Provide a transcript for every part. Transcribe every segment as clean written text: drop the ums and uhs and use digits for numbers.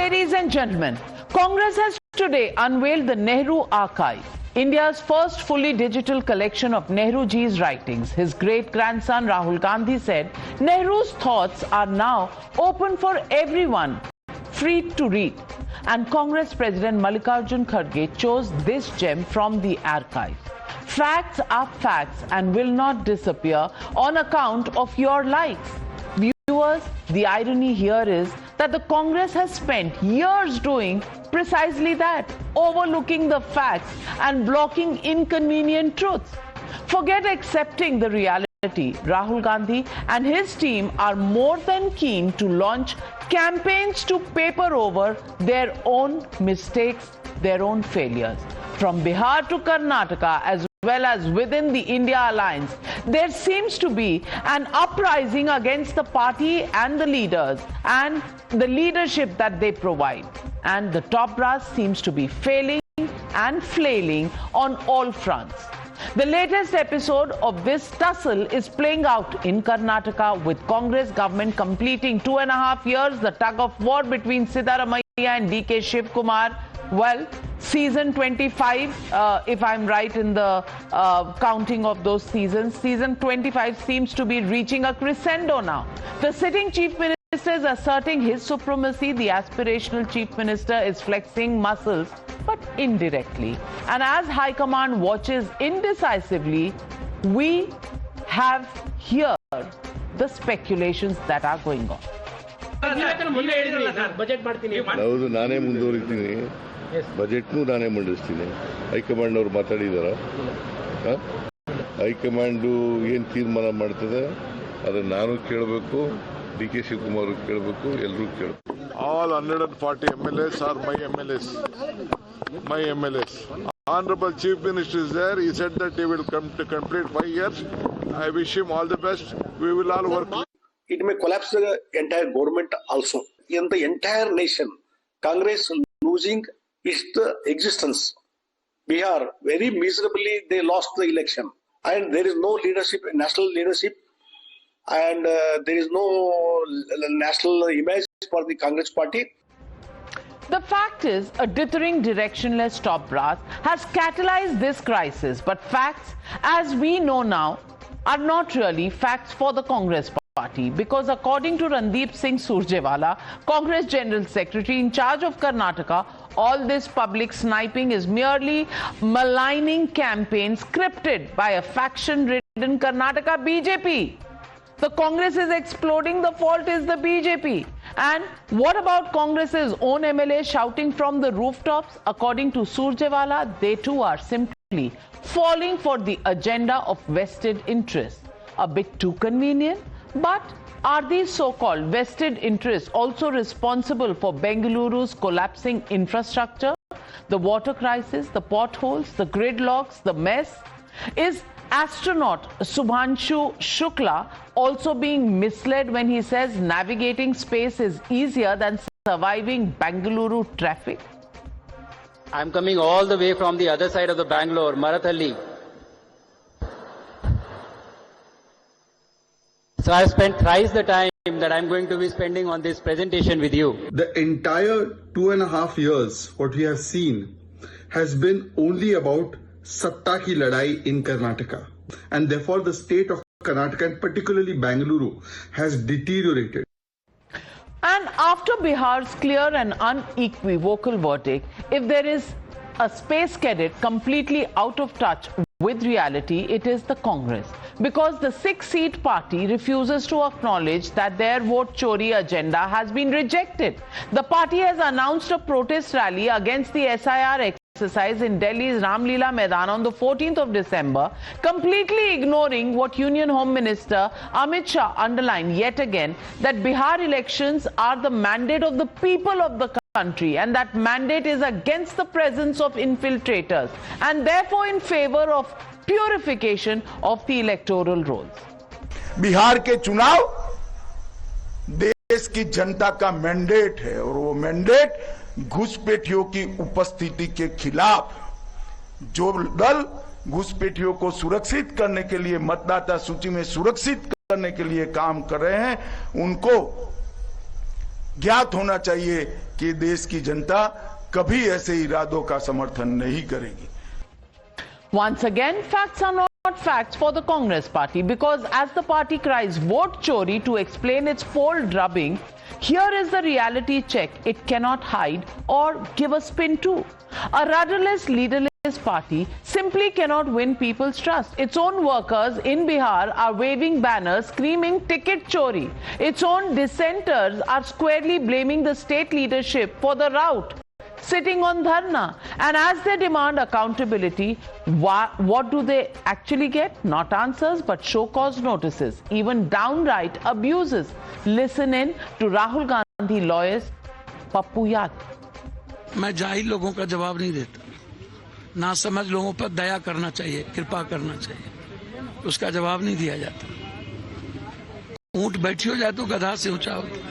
Ladies and gentlemen, Congress has today unveiled the Nehru Archive, India's first fully digital collection of Nehruji's writings. His great-grandson Rahul Gandhi said Nehru's thoughts are now open for everyone, free to read. And Congress President Mallikarjun Kharge chose this gem from the archive. Facts are facts and will not disappear on account of your likes. Viewers, the irony here is that the Congress has spent years doing precisely that, overlooking the facts and blocking inconvenient truths. Forget accepting the reality. Rahul Gandhi and his team are more than keen to launch campaigns to paper over their own mistakes, their own failures. From Bihar to Karnataka, as well as within the India alliance, there seems to be an uprising against the party and the leaders and the leadership that they provide. And the top brass seems to be failing and flailing on all fronts. The latest episode of this tussle is playing out in Karnataka, with Congress government completing 2.5 years. The tug of war between Siddaramaiah and DK Shiv Kumar, well, season 25, if I'm right in the counting of those seasons, season 25 seems to be reaching a crescendo now. The sitting chief minister is asserting his supremacy. The aspirational chief minister is flexing muscles, but indirectly. And as High Command watches indecisively, we have here the speculations that are going on. ಹೌದು, ನಾನೇ ಮುಂದುವರಿತೀನಿ, ಬಜೆಟ್ನು ನಾನೇ ಮಂಡಿಸ್ತೀನಿ. High command ಅವರು ಮಾತಾಡಿದಾರ, high command ಏನು ತೀರ್ಮಾನ ಮಾಡ್ತದೆ ಅದನ್ನು ನಾನು ಕೇಳಬೇಕು, ಡಿ ಕೆ ಶಿವಕುಮಾರ್ ಕೇಳಬೇಕು, ಎಲ್ಲರೂ ಕೇಳಬೇಕು. All 140 MLAs are my MLAs. My MLAs. Honorable Chief Minister is there. He said that he will come to complete 5 years. I wish him all the best. We will all work. It may collapse the entire government also. In the entire nation, Congress losing its existence. Bihar, very miserably, they lost the election. And there is no leadership, national leadership. And there is no national image for the Congress party. The fact is, a dithering, directionless top brass has catalyzed this crisis. But facts, as we know now, are not really facts for the Congress party, because according to Randeep Singh Surjewala, Congress General Secretary in charge of Karnataka, all this public sniping is merely maligning campaign scripted by a faction-ridden Karnataka BJP. The Congress is exploding, the fault is the BJP. And what about Congress's own MLA shouting from the rooftops? According to Surjewala, they too are simply falling for the agenda of vested interests. A bit too convenient? But are these so-called vested interests also responsible for Bengaluru's collapsing infrastructure, the water crisis, the potholes, the gridlocks, the mess? Is astronaut Subhanshu Shukla also being misled when he says navigating space is easier than surviving Bengaluru traffic? I'm coming all the way from the other side of the Bangalore, Marathalli. So I've spent thrice the time that I'm going to be spending on this presentation with you. The entire 2.5 years, what we have seen, has been only about Satta ki ladai in Karnataka. And therefore the state of Karnataka, and particularly Bengaluru, has deteriorated. And after Bihar's clear and unequivocal verdict, if there is a space cadet completely out of touch with reality, it is the Congress. Because the 6-seat party refuses to acknowledge that their vote chori agenda has been rejected. The party has announced a protest rally against the SIR exercise in Delhi's Ramlila Maidan on the 14th of December, completely ignoring what Union Home Minister Amit Shah underlined yet again, that Bihar elections are the mandate of the people of the country, and that mandate is against the presence of infiltrators and therefore in favor of purification of the electoral rolls. Bihar के चुनाव देश की जनता का mandate है, और वो mandate घुसपैठियों की उपस्थिति के खिलाफ, जो दल घुसपैठियों को सुरक्षित करने के लिए, मतदाता सूची में सुरक्षित करने के लिए काम कर रहे हैं, उनको ज्ञात होना चाहिए कि देश की जनता कभी ऐसे इरादों का समर्थन नहीं करेगी। Once again, facts are not facts for the Congress party, because as the party cries vote chori to explain its poll drubbing, here is the reality check it cannot hide or give a spin to. A rudderless, leaderless party simply cannot win people's trust. Its own workers in Bihar are waving banners screaming ticket chori. Its own dissenters are squarely blaming the state leadership for the rout, sitting on dharna, and as they demand accountability, what do they actually get? Not answers, but show cause notices, even downright abuses. Listen in to Rahul Gandhi lawyers Pappu Yadav. मैं जाहिल लोगों का जवाब नहीं देता, ना समझ लोगों पर दया करना चाहिए, कृपा करना चाहिए, उसका जवाब नहीं दिया जाता। ऊंट बैठी हो जाए तो गधा से ऊंचा होता है,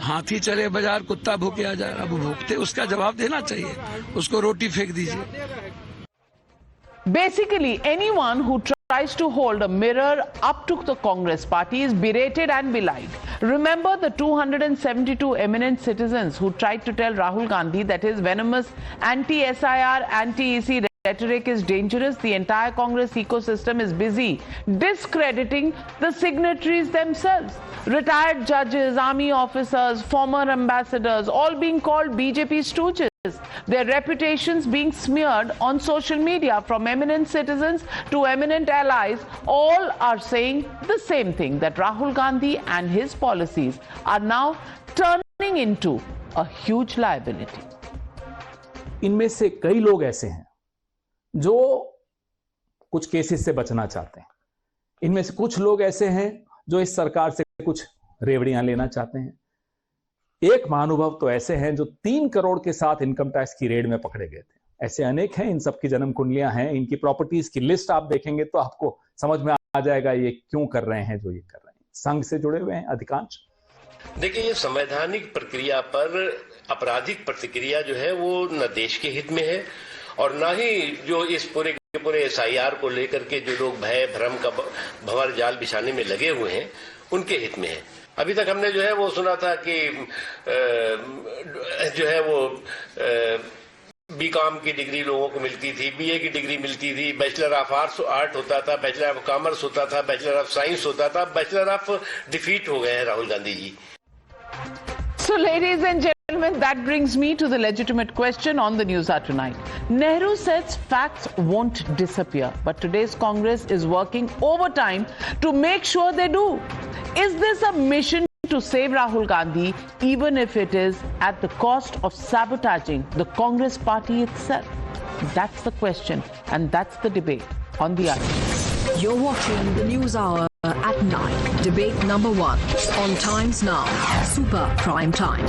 हाथी चले बाजार कुत्ता भूखे आ जाए, अब भूखते, उसका जवाब देना चाहिए, उसको रोटी फेंक दीजिए। Basically, anyone who tries to hold a mirror up to the Congress party is berated and belied. Remember the 272 eminent citizens who tried to tell Rahul Gandhi that his venomous anti-SIR, anti-EC rhetoric is dangerous. The entire Congress ecosystem is busy discrediting the signatories themselves. Retired judges, army officers, former ambassadors, all being called BJP stooges. Their reputations being smeared on social media. From eminent citizens to eminent allies, all are saying the same thing, that Rahul Gandhi and his policies are now turning into a huge liability. इनमें से कई लोग ऐसे हैं जो कुछ cases से बचना चाहते हैं। इनमें से कुछ लोग ऐसे हैं जो इस सरकार से कुछ रेवड़ियां लेना चाहते हैं। एक महानुभाव तो ऐसे हैं जो 3 करोड़ के साथ इनकम टैक्स की रेड में पकड़े गए थे। ऐसे अनेक हैं, इन सबकी जन्म कुंडलियां हैं, इनकी प्रॉपर्टीज की लिस्ट आप देखेंगे तो आपको समझ में आ जाएगा ये क्यों कर रहे हैं जो ये कर रहे हैं। संघ से जुड़े हुए हैं अधिकांश। देखिए, ये संवैधानिक प्रक्रिया पर आपराधिक प्रतिक्रिया जो है वो न देश के हित में है और न ही जो इस पूरे SIR को लेकर के जो लोग भय भ्रम का भंवर जाल बिछाने में लगे हुए हैं उनके हित में है। अभी तक हमने जो है वो सुना था कि जो है वो B.Com की डिग्री लोगों को मिलती थी, BA की डिग्री मिलती थी, बैचलर ऑफ आर्ट होता था, बैचलर ऑफ कॉमर्स होता था, बैचलर ऑफ साइंस होता था, बैचलर ऑफ डिफीट हो गए हैं Rahul Gandhi ji. So ladies and gentlemen, that brings me to the legitimate question on the News Hour tonight. Nehru says facts won't disappear, but today's Congress is working overtime to make sure they do. Is this a mission to save Rahul Gandhi, even if it is at the cost of sabotaging the Congress party itself? That's the question, and that's the debate on the hour. You're watching the News Hour at 9. Debate number 1 on Times Now. Super Prime Time.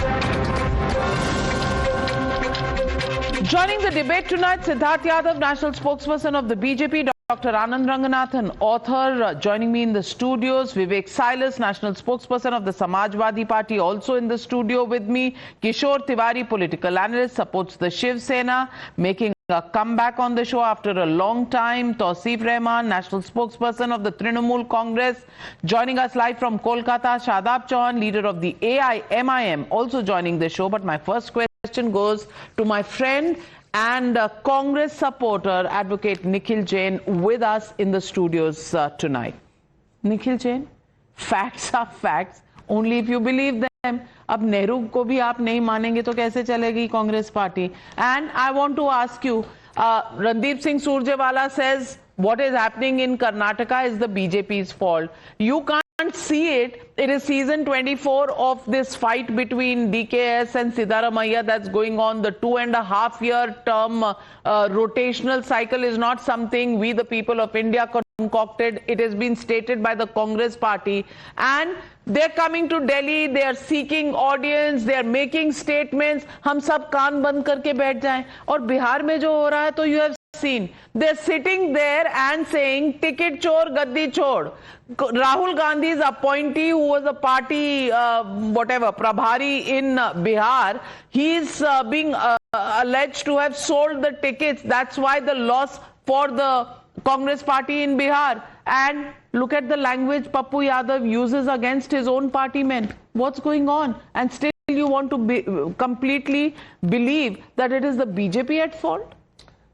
Joining the debate tonight, Siddharth Yadav, national spokesperson of the BJP, Dr. Anand Ranganathan, author, joining me in the studios, Vivek Silas, national spokesperson of the Samajwadi Party, also in the studio with me, Kishore Tiwari, political analyst, supports the Shiv Sena, making a comeback on the show after a long time, Tausif Rahman, national spokesperson of the Trinamool Congress, joining us live from Kolkata, Shadab Chauhan, leader of the AIMIM, also joining the show. But my first question goes to my friend and Congress supporter, Advocate Nikhil Jain, with us in the studios tonight. Nikhil Jain, facts are facts, only if you believe them. अब नेहरू को भी आप नहीं मानेंगे तो कैसे चलेगी Congress party? And I want to ask you, Randeep Singh Surjewala says what is happening in Karnataka is the BJP's fault. You can't see it. It is season 24 of this fight between DKS and Siddaramaiah that's going on. The 2.5-year term rotational cycle is not something we the people of India concocted. It has been stated by the Congress party, and they're coming to Delhi, they are seeking audience, they are making statements. हम सब कान बंद करके बैठ जाएं. और बिहार में जो हो रहा है तो you have seen, they're sitting there and saying ticket chor gaddi chhod. Rahul Gandhi's appointee, who was a party prabhari in Bihar, he's being alleged to have sold the tickets. That's why the loss for the Congress party in Bihar, and look at the language Pappu Yadav uses against his own party men. What's going on? And still you want to completely believe that it is the BJP at fault?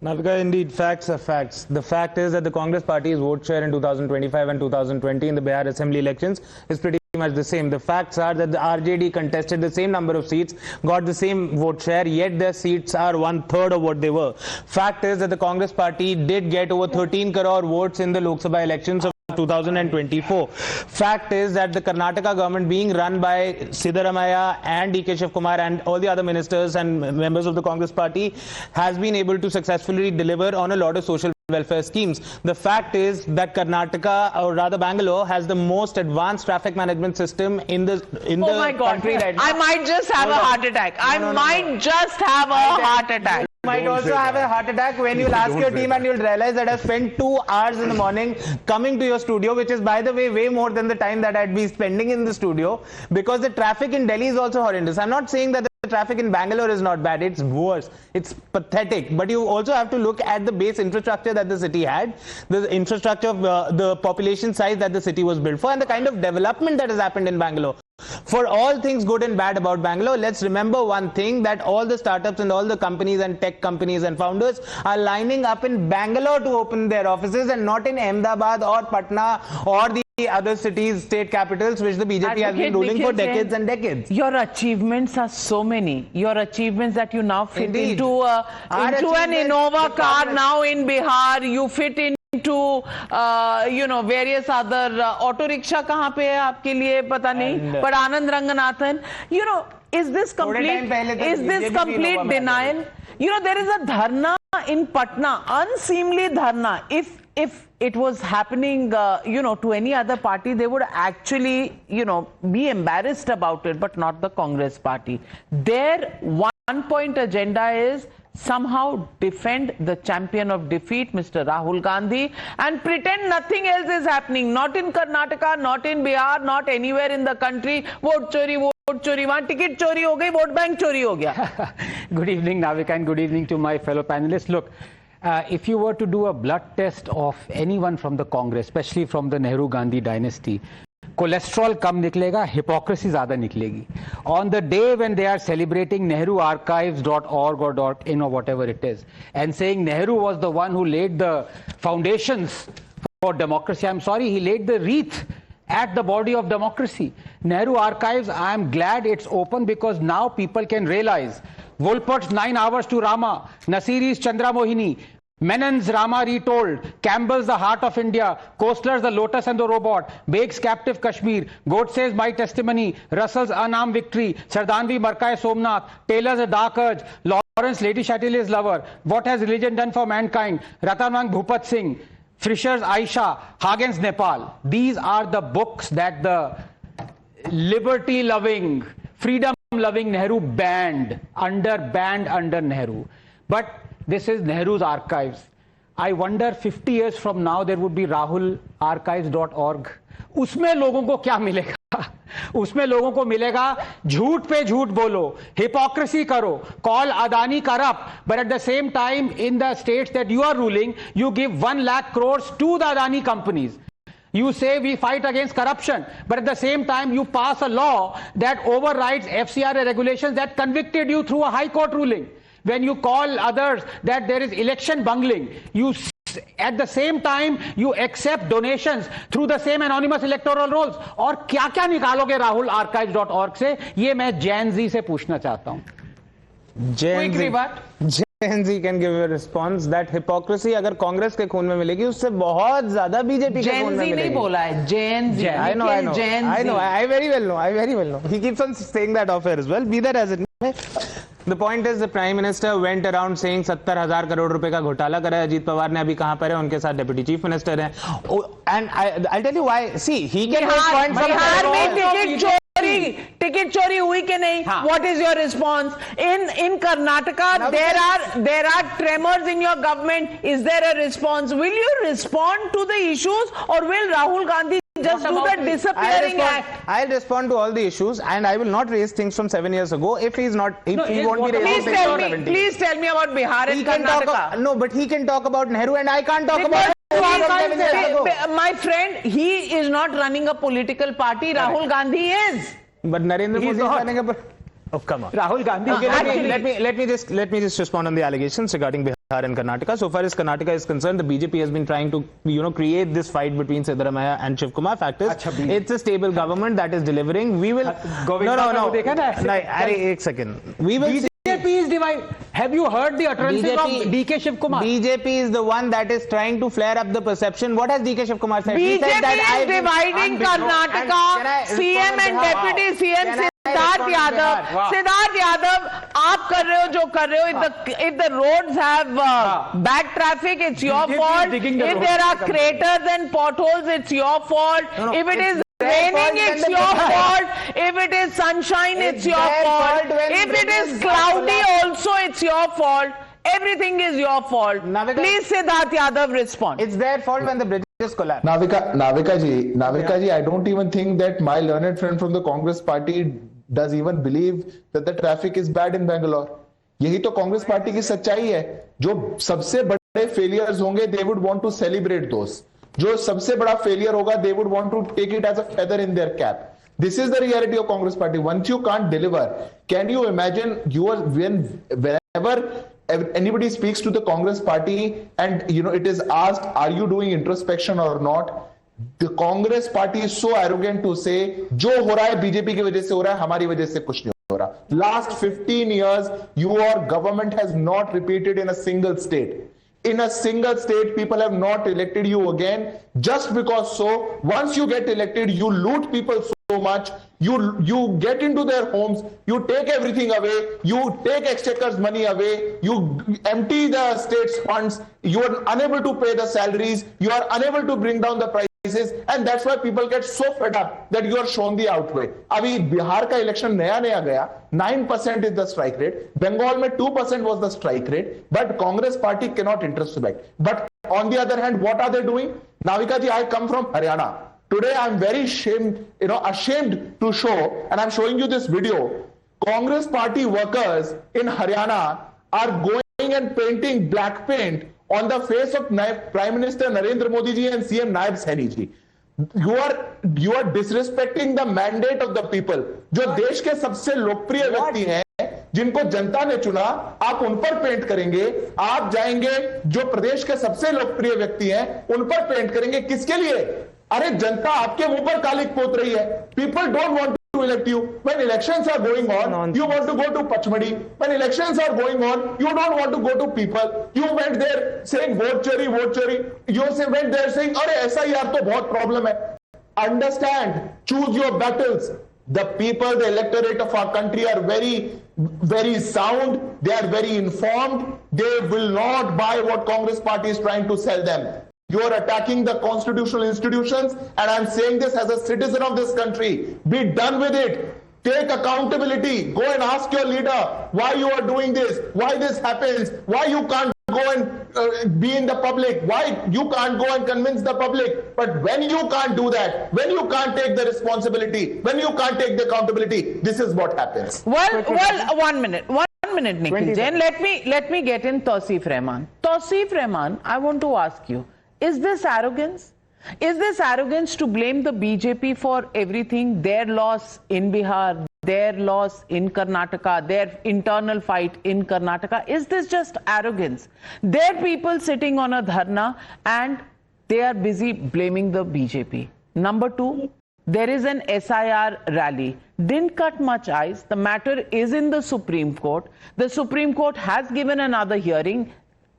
Navika, indeed, facts are facts. The fact is that the Congress party's vote share in 2025 and 2020 in the Bihar Assembly elections is pretty much the same. The facts are that the RJD contested the same number of seats, got the same vote share, yet their seats are 1/3 of what they were. Fact is that the Congress party did get over 13 crore votes in the Lok Sabha elections of 2024. Fact is that the Karnataka government, being run by Siddaramaiah and DK Shiv Kumar and all the other ministers and members of the Congress party, has been able to successfully deliver on a lot of social welfare schemes. The fact is that Karnataka, or rather Bangalore, has the most advanced traffic management system in the country right now. I might just have a heart attack. I might just have a heart attack. You might also have a heart attack when you'll ask your team and you'll realize that I've spent 2 hours in the morning coming to your studio, which is, by the way more than the time that I'd be spending in the studio, because the traffic in Delhi is also horrendous. I'm not saying that the traffic in Bangalore is not bad, it's worse, it's pathetic. But you also have to look at the base infrastructure that the city had, the infrastructure of the population size that the city was built for, and the kind of development that has happened in Bangalore. For all things good and bad about Bangalore, let's remember one thing, that all the startups and all the companies and tech companies and founders are lining up in Bangalore to open their offices, and not in Ahmedabad or Patna or the other cities, state capitals, which the BJP has been ruling for decades and decades. Your achievements are so many. Your achievements that you now fit into an Innova car now in Bihar. You fit into various other auto rickshaw kahan pe hai aapke liye pata nahi, but Anand Ranganathan, is this complete denial? There is a dharna in Patna, unseemly dharna. If it was happening, to any other party, they would actually, be embarrassed about it, but not the Congress party. Their one-point agenda is somehow defend the champion of defeat, Mr. Rahul Gandhi, and pretend nothing else is happening. Not in Karnataka, not in Bihar, not anywhere in the country. Vote chori, wahan ticket chori ho gayi, vote bank chori ho gaya. Good evening, Navika, and good evening to my fellow panelists. Look, if you were to do a blood test of anyone from the Congress, especially from the Nehru-Gandhi dynasty, cholesterol kam niklega, hypocrisy zyada niklegi. On the day when they are celebrating nehruarchives.org or .in or whatever it is, and saying Nehru was the one who laid the foundations for democracy, I'm sorry, he laid the wreath at the body of democracy. Nehru Archives, I'm glad it's open, because now people can realize Wolpert's 9 Hours to Rama, Nasiri's Chandra Mohini, Menon's Rama Retold, Campbell's The Heart of India, Koestler's The Lotus and the Robot, Bake's Captive Kashmir, Godse's My Testimony, Russell's Unarmed Victory, Sardanvi Markai Somnath, Taylor's A Dark Urge, Lawrence Lady Chatterley's Lover, What Has Religion Done for Mankind, Ratanwang Bhupat Singh, Fisher's Aisha, Hagen's Nepal. These are the books that the liberty-loving, freedom-loving Nehru banned under Nehru. But this is Nehru's archives. I wonder 50 years from now there would be rahularchives.org. उसमें लोगों को क्या मिलेगा? उसमें लोगों को मिलेगा झूठ पे झूठ बोलो, hypocrisy करो, call Adani corrupt, but at the same time in the states that you are ruling, you give 1 lakh crores to the Adani companies. You say we fight against corruption, but at the same time you pass a law that overrides FCRA regulations that convicted you through a high court ruling. When you call others that there is election bungling, at the same time you accept donations through the same anonymous electoral rolls. और क्या क्या निकालोगे rahularchives.org से, ये मैं जैन जी से पूछना चाहता हूँ. Jayant ji can give a response that hypocrisy अगर कांग्रेस के खून में मिलेगी, उससे बहुत ज्यादा बीजेपी के खून में मिलेगी. नहीं बोला है, Jain ji. I know. I very well know. He keeps on saying that off air as well. Be that as it may. The point is, the Prime Minister went around saying 70,000 crore रुपए का घोटाला करा है. अजीत पवार ने अभी कहाँ पर है, उनके साथ डेप्यूटी चीफ मिनिस्टर हैं. And I'll tell you why. See, he can make points. Bihar में टिकट चोरी हुई कि नहीं? What is your response? In Karnataka, there are tremors in your government. Is there a response? Will you respond to the issues, or will Rahul Gandhi just do the disappearing act? I'll respond to all the issues, and I will not raise things from 7 years ago if he won't be raising things from 17. Please tell me about Bihar and Karnataka. No, but he can talk about Nehru and I can't talk about My friend, he is not running a political party. Rahul Gandhi is. But Narendra Modi is running a. Oh, come on. Rahul Gandhi. Okay, let me just respond on the allegations regarding Bihar and Karnataka. So far as Karnataka is concerned, the BJP has been trying to, create this fight between Siddaramaiah and Shiv Kumar. Fact is, it's a stable government that is delivering. We will. No. One second. We will. BJP is divided. Have you heard the utterances of DK Shiv Kumar? BJP is the one that is trying to flare up the perception. What has DK Shiv Kumar said? BJP is dividing Karnataka. CM and Deputy CM Siddharth Yadav, आप कर रहे हो जो कर रहे हो. If the roads have bad traffic, it's your fault. If there are craters and potholes, it's your fault. If it is raining, it's your fault. If it is sunshine, it's your fault. If it is cloudy, also it's your fault. Everything is your fault. Please, Siddharth Yadav, respond. It's their fault when the bridges collapse. Navika ji, I don't even think that my learned friend from the Congress party does even believe that the traffic is bad in Bangalore. यही तो Congress party की सच्चाई है. जो सबसे बड़े failures होंगे, they would want to celebrate those. जो सबसे बड़ा फेलियर होगा, they would want to take it as a feather in their cap. This is the reality of Congress party. Once you can't deliver, can you imagine whenever anybody speaks to the Congress party and it is asked, are you doing introspection or not? The Congress party is so arrogant to say, जो हो रहा है BJP की वजह से हो रहा है, हमारी वजह से कुछ नहीं हो रहा. Last 15 years, your government has not repeated in a single state. In a single state, people have not elected you again just because so. Once you get elected, you loot people so much. You get into their homes, you take everything away, you take exchequer's money away, you empty the state's funds, you are unable to pay the salaries, you are unable to bring down the prices, and that's why people get so fed up that you are shown the outway. अभी बिहार का election नया गया, 9% is the strike rate. Bengal में 2% was the strike rate, but Congress party cannot introspect. But on the other hand, what are they doing? Navika ji, I come from Haryana. Today I'm very ashamed to show, and I'm showing you this video. Congress party workers in Haryana are going and painting black paint on the face of Prime Minister Narendra Modi ji and CM Naib Saini ji. You are disrespecting the mandate of the people. जो देश के सबसे लोकप्रिय व्यक्ति हैं, जिनको जनता ने चुना, आप उन पर पेंट करेंगे. आप जाएंगे जो प्रदेश के सबसे लोकप्रिय व्यक्ति हैं, उन पर पेंट करेंगे. किसके लिए? अरे जनता आपके मुंह पर कालिक पोत रही है. People don't want to elect you. When elections are going on, you want to go to Pachmadi. When elections are going on, you don't want to go to people. You went there saying vote chori. You went there saying, अरे SIR तो बहुत problem है. Understand, choose your battles. The people, the electorate of our country are very, very sound. They are very informed. They will not buy what Congress party is trying to sell them. You are attacking the constitutional institutions, and I'm saying this as a citizen of this country. Be done with it. Take accountability. Go and ask your leader why you are doing this, why this happens, why you can't go and be in the public, why you can't go and convince the public. But when you can't do that, when you can't take the responsibility, when you can't take the accountability, this is what happens. Well, 1 minute. 1 minute, Nikhil Jain. Let me get in Tausif Rahman. Tausif Rahman, I want to ask you, is this arrogance? Is this arrogance to blame the BJP for everything? Their loss in Bihar, their loss in Karnataka, their internal fight in Karnataka. Is this just arrogance? There are people sitting on a dharna and they are busy blaming the BJP. Number two, there is an SIR rally. Didn't cut much ice. The matter is in the Supreme Court. The Supreme Court has given another hearing.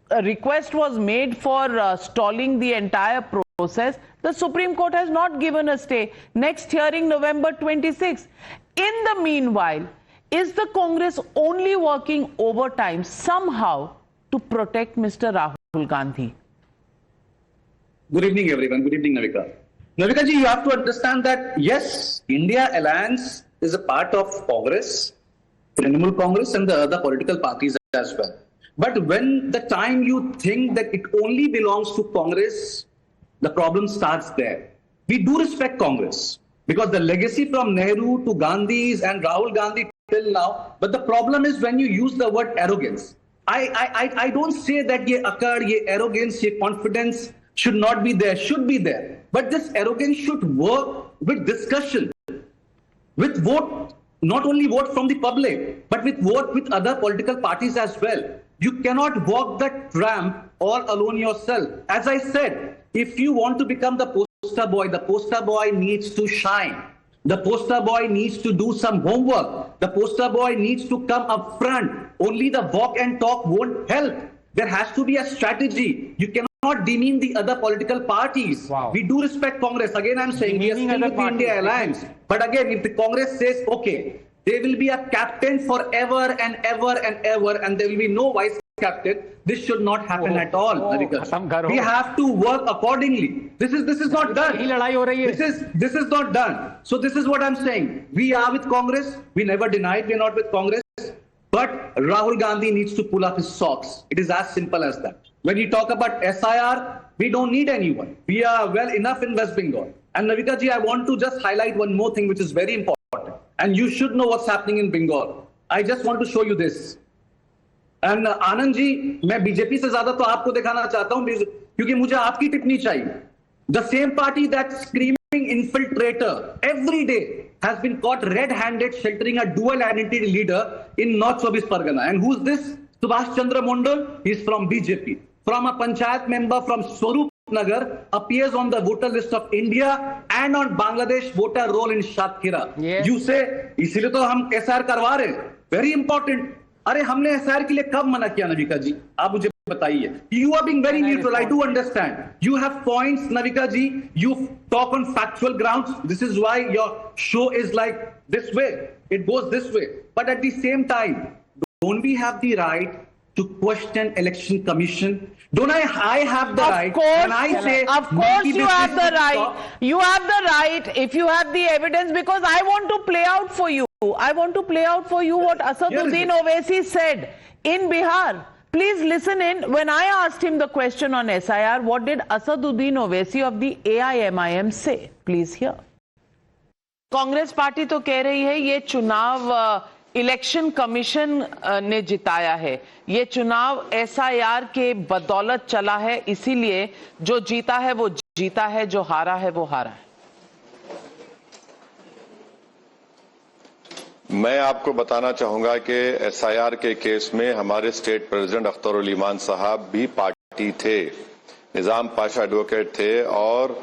A request was made for stalling the entire process. The Supreme Court has not given a stay. Next hearing November 26. In the meanwhile, is the Congress only working overtime somehow to protect Mr. Rahul Gandhi? Good evening, everyone. Good evening, Navika. Navika ji, you have to understand that yes, India Alliance is a part of Congress, Trinamool Congress, and the other political parties as well. But when the time you think that it only belongs to Congress, the problem starts there. We do respect Congress because the legacy from Nehru to Gandhi's and Rahul Gandhi till now. But the problem is when you use the word arrogance. I don't say that ye akkad, ye arrogance, ye confidence should not be there, should be there. But this arrogance should work with discussion, with vote, not only vote from the public, but with vote with other political parties as well. You cannot walk that ramp all alone yourself. As I said, if you want to become the poster boy needs to shine. The poster boy needs to do some homework. The poster boy needs to come up front. Only the walk and talk won't help. There has to be a strategy. You cannot demean the other political parties. Wow. We do respect Congress. Again, I'm saying we are still with the India Alliance. But again, if the Congress says, okay, there will be a captain forever and ever and ever, and there will be no vice captain, this should not happen at all. We have to work accordingly. This is not done. This is not done. So this is what I'm saying. We are with Congress. We never denied we are not with Congress. But Rahul Gandhi needs to pull up his socks. It is as simple as that. When you talk about SIR, we don't need anyone. We are well enough in West Bengal. And Navika ji, I want to just highlight one more thing which is very important. And you should know what's happening in Bengal. I just want to show you this. And Anand ji, मैं BJP से ज्यादा तो आपको दिखाना चाहता हूं क्योंकि मुझे आपकी टिप्पणी चाहिए. The same party that's screaming infiltrator every day has been caught red-handed sheltering a dual identity leader in North 24 Pargana. And who's this? Subhash Chandra Mondal. He's from BJP. From a panchayat member from Swarup Nagar, appears on the voter list of India and on Bangladesh voter roll in Shatkhira. Yes. You say, इसीलिए तो हम SR करवा रहे हैं. Very important. अरे हमने SR के लिए कब मना किया नविका जी? आप मुझे बताइए. You are being very neutral. I do understand. You have points, Navika ji. You talk on factual grounds. This is why your show is like this way. It goes this way. But at the same time, don't we have the right to question election commission? Don't I have the right? When I say, of course you have the right. You have the right if you have the evidence, because I want to play out for you. I want to play out for you what Asaduddin Owaisi said in Bihar. Please listen in. When I asked him the question on SIR, what did Asaduddin Owaisi of the AIMIM say? Please hear. Congress party तो कह रही है ये चुनाव election commission ने जिताया है, ये चुनाव SIR के बदौलत चला है, इसीलिए जो जीता है वो जीता है, जो हारा है वो हारा है. मैं आपको बताना चाहूंगा कि SIR के केस में हमारे स्टेट प्रेसिडेंट अख्तरुल ईमान साहब भी पार्टी थे, निजाम पाशा एडवोकेट थे, और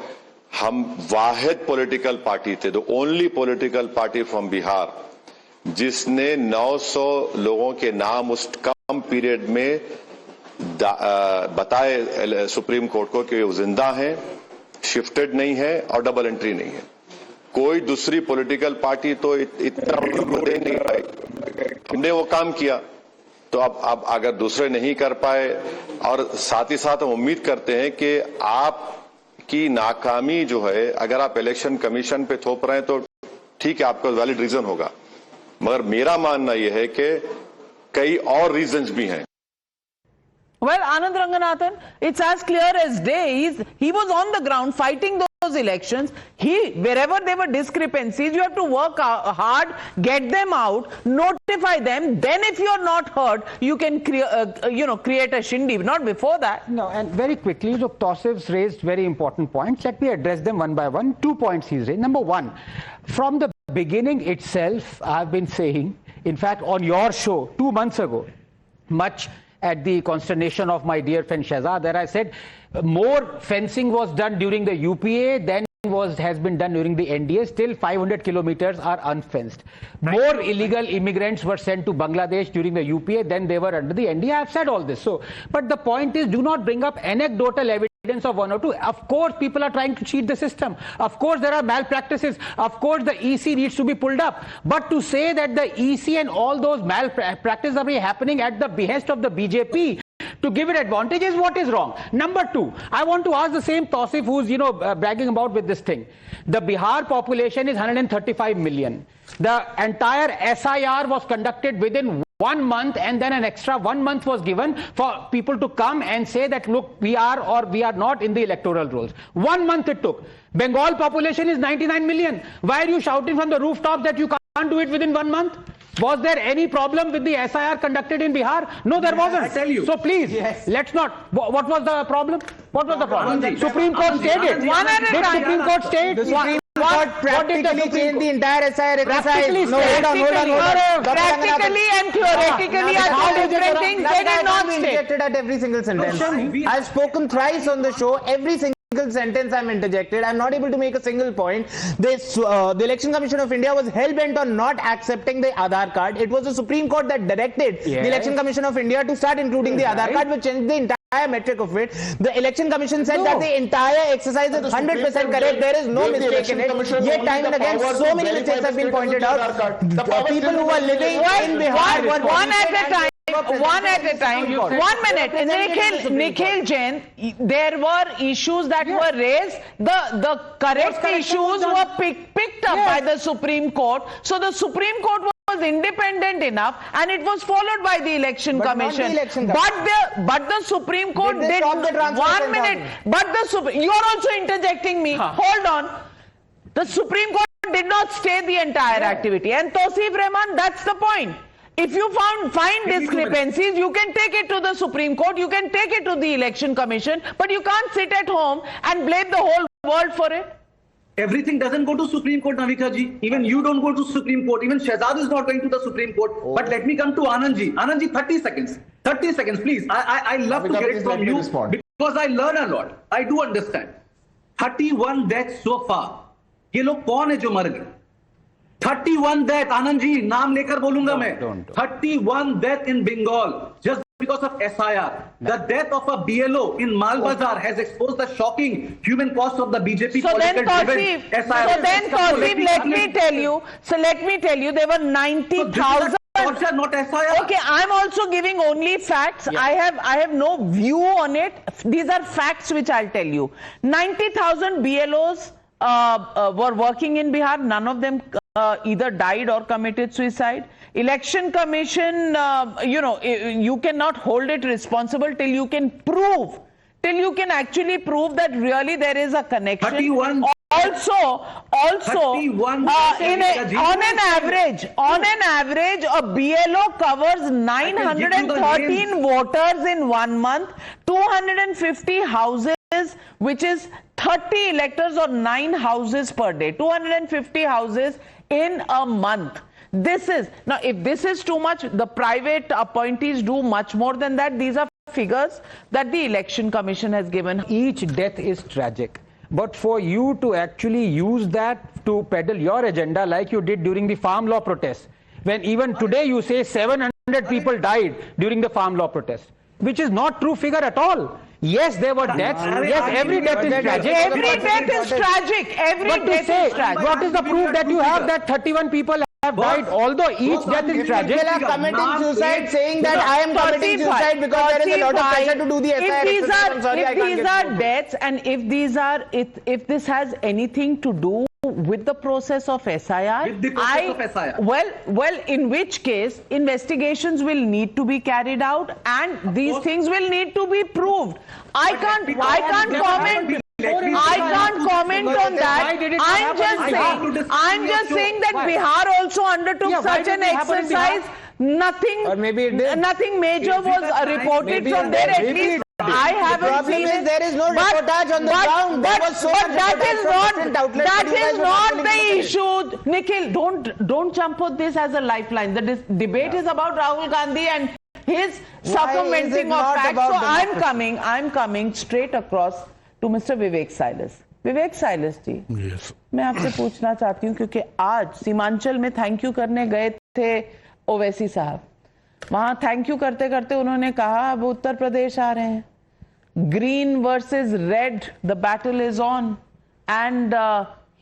हम वाहिद पॉलिटिकल पार्टी थे, the only political party from Bihar जिसने 900 लोगों के नाम उस कम पीरियड में बताए सुप्रीम कोर्ट को कि वो जिंदा हैं, शिफ्टेड नहीं है और डबल एंट्री नहीं है. कोई दूसरी पॉलिटिकल पार्टी तो इतना दे नहीं पाई. हमने वो काम किया, तो अब अगर दूसरे नहीं कर पाए, और साथ ही साथ हम उम्मीद करते हैं कि आपकी नाकामी जो है, अगर आप इलेक्शन कमीशन पे थोप रहे हैं तो ठीक है, आपका वैलिड रीजन होगा, मगर मेरा मानना यह है कि कई और रीजंस भी हैं. Well, Anand Ranganathan, it's as clear as day. He was on the ground fighting those elections. Wherever there were discrepancies, you have to work hard, get them out, notify them. Then, if you are not heard, you can create a shindy. Not before that. No, and very quickly, look, Tausif's raised very important points. Let me address them one by one. 2 points he's raised. Number one, from the beginning itself, I've been saying, in fact, on your show 2 months ago, much at the consternation of my dear friend Shahzad, that I said more fencing was done during the UPA than has been done during the NDA. Still 500 kilometers are unfenced. More illegal immigrants were sent to Bangladesh during the UPA than they were under the NDA. I've said all this. So, but the point is, do not bring up anecdotal evidence of 1 or 2. Of course, people are trying to cheat the system. Of course, there are malpractices. Of course, the EC needs to be pulled up. But to say that the EC and all those malpractices are happening at the behest of the BJP to give it advantage is what is wrong. Number two, I want to ask the same Tausif who's, bragging about with this thing. The Bihar population is 135 million. The entire SIR was conducted within 1 month, and then an extra 1 month was given for people to come and say that, look, we are or we are not in the electoral rolls. 1 month it took. Bengal population is 99 million. Why are you shouting from the rooftop that you can't do it within 1 month? Was there any problem with the SIR conducted in Bihar? No, there wasn't. I tell you. So please, let's not. What was the problem? What was the problem? Supreme Court stayed it. One at a Did time. Supreme Court stay it? The Supreme Court practically changed the entire SIR exercise. Practically No, hold on. Practically and theoretically are two different things. They did not stay. Interjected at every single sentence. I've spoken thrice on the show. Every single sentence I'm interjected. I'm not able to make a single point. The Election Commission of India was hell-bent on not accepting the Aadhaar card. It was the Supreme Court that directed the Election Commission of India to start including the Aadhaar card, which changed the entire metric of it. The Election Commission said that the entire exercise is 100% correct. There is no mistake in it. Yet time and again, so many mistakes have been pointed out. The people who are living in Bihar were One at a time. One at a time. 1 minute. Nikhil Jain, there were issues that were raised. The correct issues were picked up by the Supreme Court. So the Supreme Court was independent enough, and it was followed by the Election Commission. But the Supreme Court did. 1 minute. You are also interjecting me. Hold on. The Supreme Court did not stay the entire activity. And Tausif Rahman, that's the point. If you find discrepancies, you can take it to the Supreme Court, you can take it to the Election Commission, but you can't sit at home and blame the whole world for it. Everything doesn't go to Supreme Court, Navika ji. Even you don't go to Supreme Court. Even Shehzad is not going to the Supreme Court. Oh. But let me come to Anand ji. Anand ji, 30 seconds. 30 seconds, please. I love Navika, to get it from you because I learn a lot. I do understand. 31 deaths so far. ये लोग कौन है जो मर गए? 31 death, Anand ji, नाम लेकर बोलूंगा मैं. 31 death in Bengal just because of SIR. The death of a BLO in Malbazar has exposed the shocking human cost of the BJP political driven SIR. Let me tell you, there were 90,000. Not SIR. Okay, I'm also giving only facts. Yeah. I have no view on it. These are facts which I'll tell you. 90,000 BLOs were working in Bihar. None of them either died or committed suicide. Election Commission, you cannot hold it responsible till you can actually prove that really there is a connection. 31. Also, on an average, a BLO covers 913 voters in 1 month, 250 houses, which is 30 electors or 9 houses per day, 250 houses in a month. Now, if this is too much, the private appointees do much more than that. These are figures that the Election Commission has given. Each death is tragic. But for you to actually use that to peddle your agenda like you did during the farm law protest, when even today you say 700 people died during the farm law protest, which is not true figure at all. Yes, there were deaths. Yes, every death is tragic. Every death is tragic. Every death is tragic. What is the proof that you have that 31 people have died, although each death is tragic? People are committing suicide, saying that I am committing suicide because there is a lot of pressure to do the SIR exercise. If these are deaths, and if this has anything to do with the process of SIR, well, in which case investigations will need to be carried out, and these things will need to be proved. I can't comment. I can't comment on that. I'm just saying that Bihar also undertook such an exercise. Nothing major was reported from there. At least I haven't seen it. There is no reportage on the ground. But that is not the issue. Nikhil, don't jump on this as a lifeline. The debate is about Rahul Gandhi and his circumventing of facts. So I'm coming straight across to Mr. Vivek Silas. Vivek Silas ji, मैं आपसे पूछना चाहती हूँ क्योंकि आज सीमांचल में thank you करने गए थे ओवैसी साहब, वहां थैंक यू करते करते उन्होंने कहा अब उत्तर प्रदेश आ रहे हैं, green versus red, the battle is on, and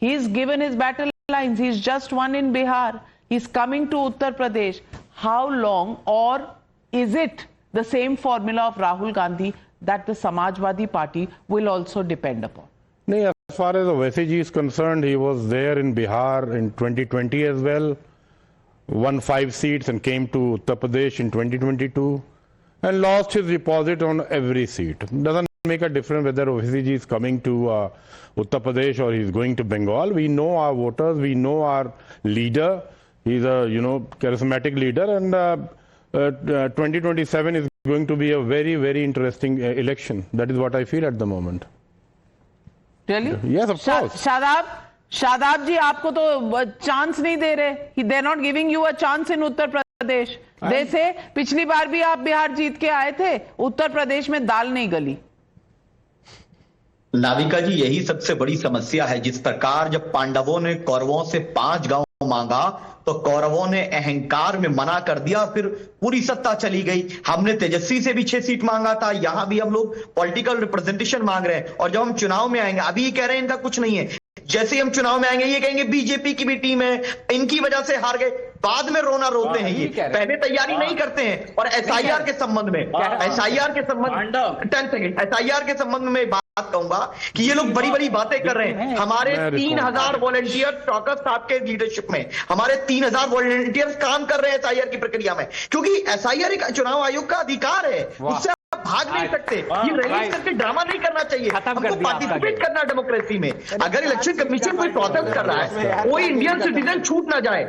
he is given his battle lines, he is just one in Bihar, he is coming to Uttar Pradesh. How long, और is it the same formula of Rahul Gandhi that the Samajwadi Party will also depend upon? As far as Owaisi ji is concerned, he was there in Bihar in 2020 as well, won 5 seats and came to Uttar Pradesh in 2022 and lost his deposit on every seat. Doesn't make a difference whether Owaisi ji is coming to Uttar Pradesh or he is going to Bengal. We know our voters, we know our leader. He's a, charismatic leader, and 2027 is going to be a very, very interesting election. That is what I feel at the moment. Really? Yes, of course. Shadab ji आपको तो chance नहीं दे रहे. They're not giving you a chance in Uttar Pradesh. जैसे पिछली बार भी आप बिहार जीत के आए थे, उत्तर प्रदेश में दाल नहीं गली. नाविका जी, यही सबसे बड़ी समस्या है. जिस प्रकार जब पांडवों ने कौरवों से 5 गांव मांगा तो कौरवों ने अहंकार में मना कर दिया, फिर पूरी सत्ता चली गई. हमने तेजस्वी से भी 6 सीट मांगा था. यहां भी हम लोग पॉलिटिकल रिप्रेजेंटेशन मांग रहे हैं. और जब हम चुनाव में आएंगे, अभी कह रहे हैं इनका कुछ नहीं है, जैसे ही हम चुनाव में आएंगे ये कहेंगे बीजेपी की भी टीम है, इनकी वजह से हार गए. बाद में रोना रोते हैं. ये पहले तैयारी नहीं करते हैं. और एसआईआर के संबंध में एसआईआर के संबंध में बात कहूंगा कि ये लोग बड़ी बड़ी बातें कर रहे हैं. हमारे 3000 वॉलंटियर शौकत साहब के लीडरशिप में हमारे 3000 वॉलंटियर्स काम कर रहे हैं एसआईआर की प्रक्रिया में, क्योंकि एसआईआर एक चुनाव आयोग का अधिकार है. उससे भाग नहीं सकते. ये रैली करके ड्रामा नहीं करना चाहिए. हमको पार्टिसिपेट करना डेमोक्रेसी में. अगर इलेक्शन कमीशन कोई प्रोसेस कर रहा है, कोई इंडियन सिटीजन छूट ना जाए.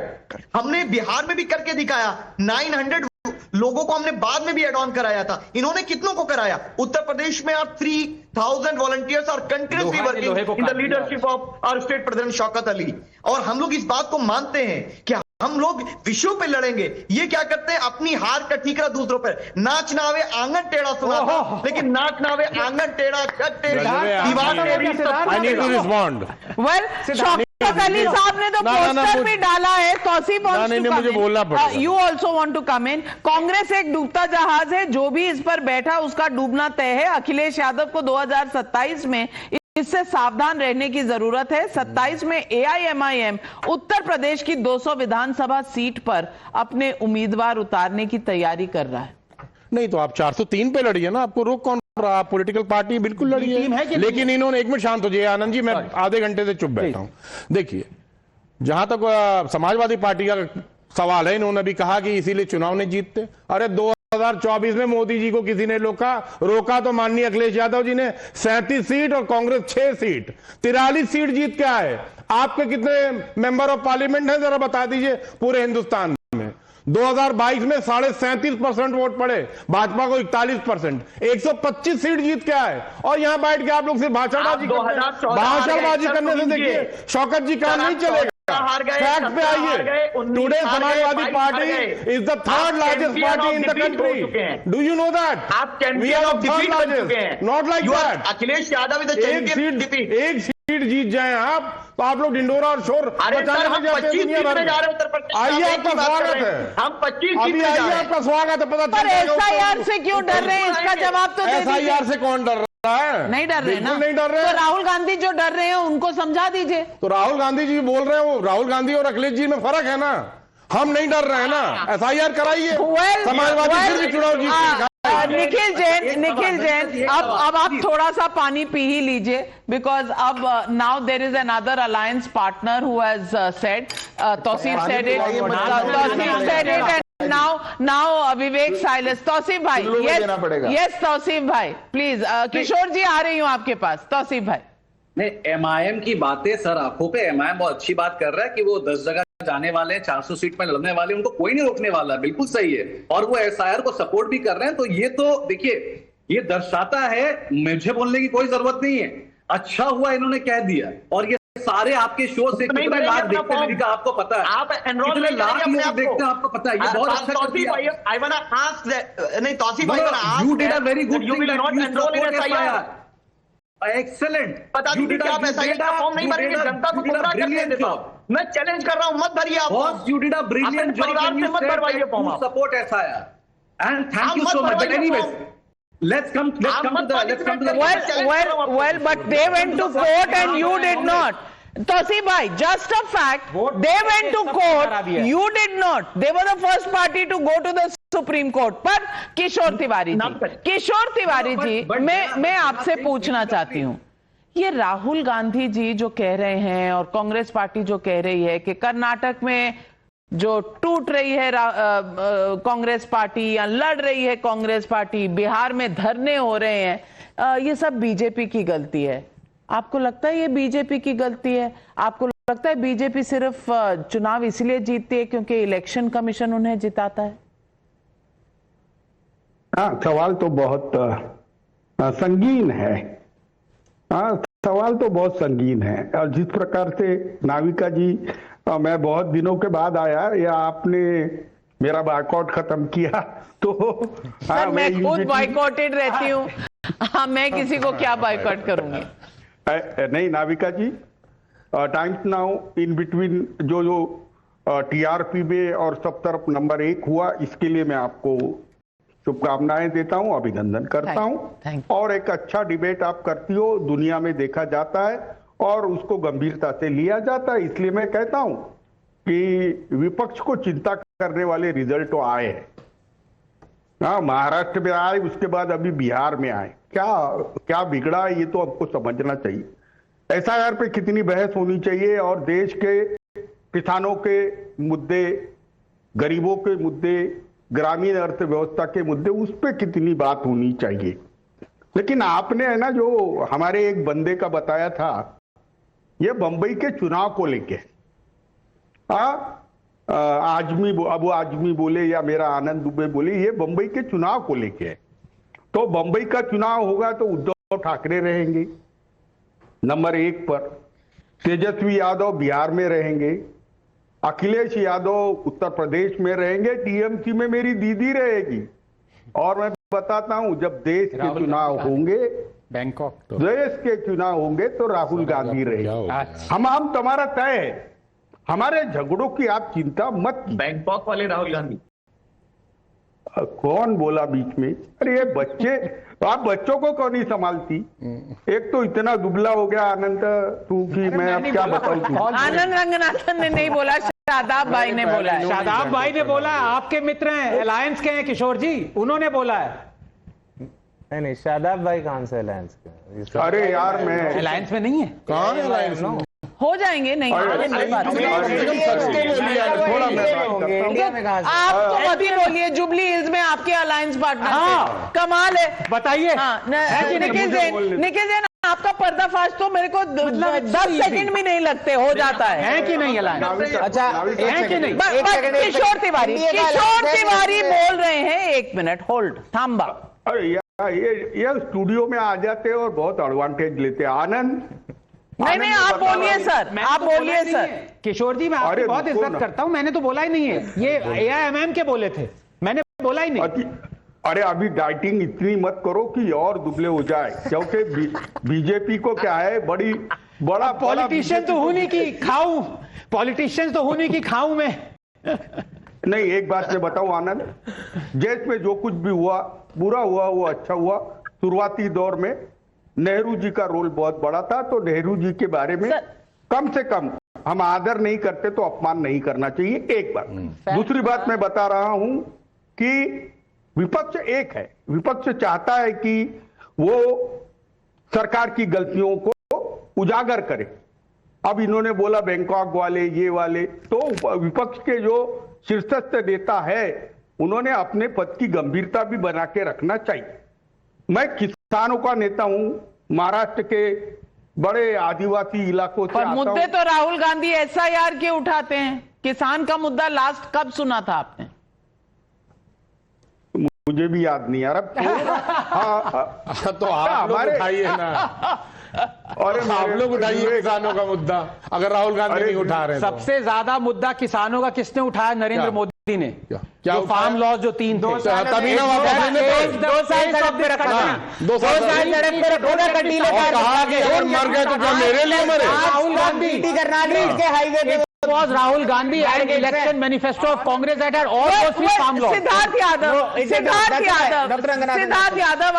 हमने बिहार में भी करके दिखाया. 900 लोगों को हमने बाद में भी एड ऑन कराया था. इन्होंने कितनों को कराया? उत्तर प्रदेश में आप 3000 volunteers are continuously working in the leadership of our state president Shaukat Ali. और हम लोग इस बात को मानते हैं कि हम लोग विषयों पे लड़ेंगे. ये क्या करते हैं? अपनी हार का ठीकरा दूसरों पर. नाच नावे आंगन टेढ़ा सुना था, लेकिन नाच नावे आंगन टेढ़ा छत टेढ़ी दीवार टेढ़ी. I need to respond. Well, Shaukat Ali साहब ने तो पोस्टर भी डाला है. तौसीफ मुझे बोलना पड़ेगा. You also want to come in. Congress एक डूबता जहाज है. जो भी इस पर बैठा उसका डूबना तय है. अखिलेश यादव को 2027 में इससे सावधान रहने की जरूरत है. 27 में एआईएमआईएम उत्तर प्रदेश की 200 विधानसभा सीट पर अपने उम्मीदवार उतारने की तैयारी कर रहा है. नहीं तो आप 403 पे लड़िए ना. आपको रोक कौन रहा? आप पॉलिटिकल पार्टी बिल्कुल लड़िए. लेकिन इन्होंने, एक मिनट शांत हो जाइए आनंद जी, मैं आधे घंटे से चुप बैठा हूं. देखिए, जहां तक समाजवादी पार्टी का सवाल है, इन्होंने भी कहा कि इसीलिए चुनाव नहीं जीतते. अरे 2024 में मोदी जी को किसी ने रोका तो माननीय अखिलेश यादव जी ने 37 सीट और कांग्रेस 6 सीट 43 सीट जीत के आए. आपके कितने मेंबर ऑफ पार्लियामेंट हैं जरा बता दीजिए पूरे हिंदुस्तान में? 2022 में 37.5% वोट पड़े, भाजपा को 41%, 125 सीट जीत के आए. और यहां बैठ के आप लोग सिर्फ भाषणबाजी करने से देखिए शौकत जी काम नहीं चलेगा. फैक्ट पे आइए. Today Samajwadi party is the 3rd largest party in the country. Do you know that? आप चैंपियन ऑफ डिफीट बन चुके हैं. Not like that. Akhilesh Yadav is the champion of defeat. एक सीट जीत जाए आप तो आप लोग ढिंडोरा और शोर बचाने में जाते हैं दुनिया भर में. आइए, आपका स्वागत है. हम 25 अभी आइए, आपका स्वागत है. पता पर एसआईआर से क्यों डर रहे हैं? इसका जवाब तो एसआईआर से कौन डर रहा है? नहीं डर रहे ना. नहीं डर रहे. तो राहुल गांधी जो डर रहे हैं उनको समझा दीजिए. तो राहुल गांधी जी बोल रहे हैं, वो राहुल गांधी और अखिलेश जी में फर्क है ना. हम नहीं डर रहे हैं ना. एसआईआर कराइए. समाजवादी फिर भी चुनाव जीत. निखिल जैन, अब आप थोड़ा सा पानी पी ही लीजिए, बिकॉज अब now there is another alliance partner who has said, Tauseef said it, and now Vivek silence. Tauseef भाई, यस तौसीफ भाई प्लीज. किशोर जी आ रही हूं आपके पास. तौसीफ भाई, नहीं, एमआईएम की बातें सर आंखों पे. एमआईएम बहुत अच्छी बात कर रहा है कि वो 10 जगह जाने वाले हैं, 400 सीट में लड़ने वाले, उनको कोई नहीं रोकने वाला. बिल्कुल सही है. और वो एसआईआर को सपोर्ट भी कर रहे हैं. तो ये तो देखिए, ये दर्शाता है, मुझे बोलने की कोई जरूरत नहीं है. अच्छा हुआ इन्होंने कह दिया. और ये सारे आपके शो से कितने लाख देखते हैं आपको पता है. आप एनरोल लाख लोग देखते हैं आपको पता है. ये बहुत अच्छा कर दिया. I want to ask that. नहीं तौसीफ भाई, you did a very good thing. You will not enrol in SIR. Excellent. पता नहीं क्या आप एसआईआर का फॉर्म नहीं भरेंगे, जनता को गुमराह करके देते हो. मैं चैलेंज कर रहा हूं, मत भरिए आप. Boss, you did a brilliant job. परिवार से मत भरवाइए form. Support SIR and thank you so much. But anyways, let's come to the well, but they went to court and you did not. Tauseef bhai, just a fact, they went to court, you did not. They were the first party to go to the Supreme Court. पर किशोर तिवारी जी, मैं आपसे पूछना चाहती हूँ, ये राहुल गांधी जी जो कह रहे हैं और कांग्रेस पार्टी जो कह रही है कि कर्नाटक में जो टूट रही है कांग्रेस पार्टी या लड़ रही है कांग्रेस पार्टी, बिहार में धरने हो रहे हैं, ये सब बीजेपी की गलती है. आपको लगता है ये बीजेपी की गलती है? आपको लगता है बीजेपी सिर्फ चुनाव इसलिए जीतती है क्योंकि इलेक्शन कमीशन उन्हें जिताता है? हाँ, सवाल तो बहुत संगीन है। हाँ, सवाल तो बहुत संगीन है। और जिस प्रकार से नाविका जी, मैं बहुत दिनों के बाद आया या आपने मेरा बायकॉट खत्म किया तो सर, मैं खुद बायकॉटेड रहती हूँ। हाँ, मैं किसी को क्या बायकॉट करूंगी? नहीं नाविका जी, टाइम्स नाउ इन बिटवीन जो टीआरपी में और सब तरफ नंबर 1 हुआ, इसके लिए मैं आपको शुभकामनाएं देता हूं, अभिनंदन करता हूं। और एक अच्छा डिबेट आप करती हो, दुनिया में देखा जाता है और उसको गंभीरता से लिया जाता है। इसलिए मैं कहता हूं कि विपक्ष को चिंता करने वाले रिजल्ट तो आए हैं। हाँ, महाराष्ट्र में आए, उसके बाद अभी बिहार में आए। क्या बिगड़ा है ये तो हमको समझना चाहिए। एसआईआर पे कितनी बहस होनी चाहिए और देश के किसानों के मुद्दे, गरीबों के मुद्दे, ग्रामीण अर्थव्यवस्था के मुद्दे, उस पे कितनी बात होनी चाहिए। लेकिन आपने है ना जो हमारे एक बंदे का बताया था, ये बंबई के चुनाव को लेके अबू आजमी बोले या मेरा आनंद दुबे बोले, ये बंबई के चुनाव को लेके है। तो बंबई का चुनाव होगा तो उद्धव ठाकरे रहेंगे नंबर 1 पर, तेजस्वी यादव बिहार में रहेंगे, अखिलेश यादव उत्तर प्रदेश में रहेंगे, टीएमसी में मेरी दीदी रहेगी। और मैं बताता हूं, जब देश के चुनाव होंगे, बैंकॉक तो देश के चुनाव होंगे तो राहुल गांधी रहेंगे। हम तुम्हारा तय है, हमारे झगड़ों की आप चिंता मत कीजिए। बैंकॉक वाले राहुल गांधी कौन बोला बीच में? अरे ये बच्चे, आप बच्चों को कौन नहीं संभालती? एक तो इतना दुबला हो गया आनंद तू कि मैं अब क्या बताऊं। आनंद रंगनाथन ने नहीं बोला, शादाब भाई ने बोला है। शादाब भाई ने बोला, आपके मित्र हैं, अलायंस के हैं किशोर जी, उन्होंने बोला है। नहीं, शादाब भाई कहां से अलायंस के? अरे यार, मैं अलायंस में नहीं है। कौन है अलायंस में? हो जाएंगे, नहीं इंडिया में कहां से? आप तो मत ही बोलिए, जुबली हिल्स में आपके अलायंस पार्टनर थे। कमाल है, बताइए। निखिल जैन, आपका पर्दाफाश तो मेरे को 10 सेकंड भी नहीं लगते, हो जाता है कि नहीं अलायंस? अच्छा, है कि नहीं? किशोर तिवारी बोल रहे हैं, 1 मिनट होल्ड, थांबा। अरे ये स्टूडियो में आ जाते और बहुत एडवांटेज लेते। आनंद नहीं, आप बोलिए सर, आप बोलिए सर। किशोर जी, मैं आपकी बहुत इज्जत करता हूं, मैंने तो बोला ही नहीं है, ये AIMM के बोले थे, मैंने बोला ही नहीं। अरे अभी डाइटिंग इतनी मत करो कि और दुबले हो जाए, क्योंकि बीजेपी को क्या है, बड़ा पॉलिटिशियन तो होने की खाऊं, पॉलिटिशियन तो होने की खाऊं मैं। नहीं, एक बात मैं बताऊं आनंद, देश में जो कुछ भी हुआ, बुरा हुआ वो अच्छा हुआ। शुरुआती दौर में नेहरू जी का रोल बहुत बड़ा था, तो नेहरू जी के बारे में कम से कम हम आदर नहीं करते तो अपमान नहीं करना चाहिए, एक बात। दूसरी बात मैं बता रहा हूं कि विपक्ष एक है, विपक्ष चाहता है कि वो सरकार की गलतियों को उजागर करे। अब इन्होंने बोला बैंकॉक वाले, ये वाले, तो विपक्ष के जो शीर्षस्थ नेता है, उन्होंने अपने पद की गंभीरता भी बना के रखना चाहिए। मैं किसानों का नेता हूं, महाराष्ट्र के बड़े आदिवासी इलाकों से पर मुद्दे तो राहुल गांधी SIR के उठाते हैं। किसान का मुद्दा लास्ट कब सुना था आपने? मुझे भी याद नहीं यार। तो आप लोग उठाइए ना, और आप लोग उठाइए किसानों का मुद्दा, अगर राहुल गांधी नहीं उठा रहे। सबसे ज्यादा मुद्दा किसानों का किसने उठाया? नरेंद्र मोदी ने। क्या फार्म लॉज जो 3 थे, तभी ना वापस 2 साल सड़क पे रखा, 2 साल सड़क पे रखोगे, कटीले मर गए तो क्या मेरे लिए मरे? राहुल गांधी कर्नाटक के highway was Rahul Gandhi and election manifesto of Congress that had all those farm laws. Siddharth Yadav,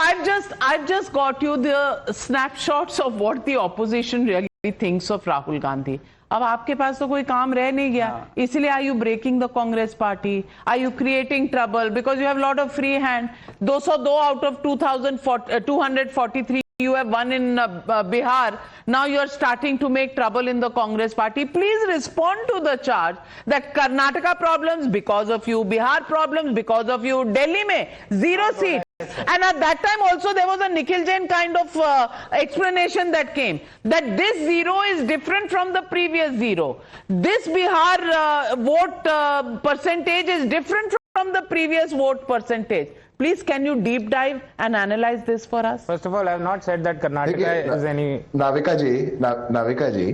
I've just got you the snapshots of what the opposition really thinks of Rahul Gandhi. अब आपके पास तो कोई काम रह नहीं गया, इसलिए are you breaking the Congress party? Are you creating trouble because you have lot of free hand? 202 out of 243 you have won in Bihar, now you are starting to make trouble in the Congress party. Please respond to the charge that Karnataka problems because of you, Bihar problems because of you, Delhi mein 0 seats. And at that time also there was a Nikhil Jain kind of explanation that came, that this 0 is different from the previous 0. This Bihar vote percentage is different from the previous vote percentage. Please, can you deep dive and analyze this for us? First of all, I have not said that Karnataka is any... Navika ji,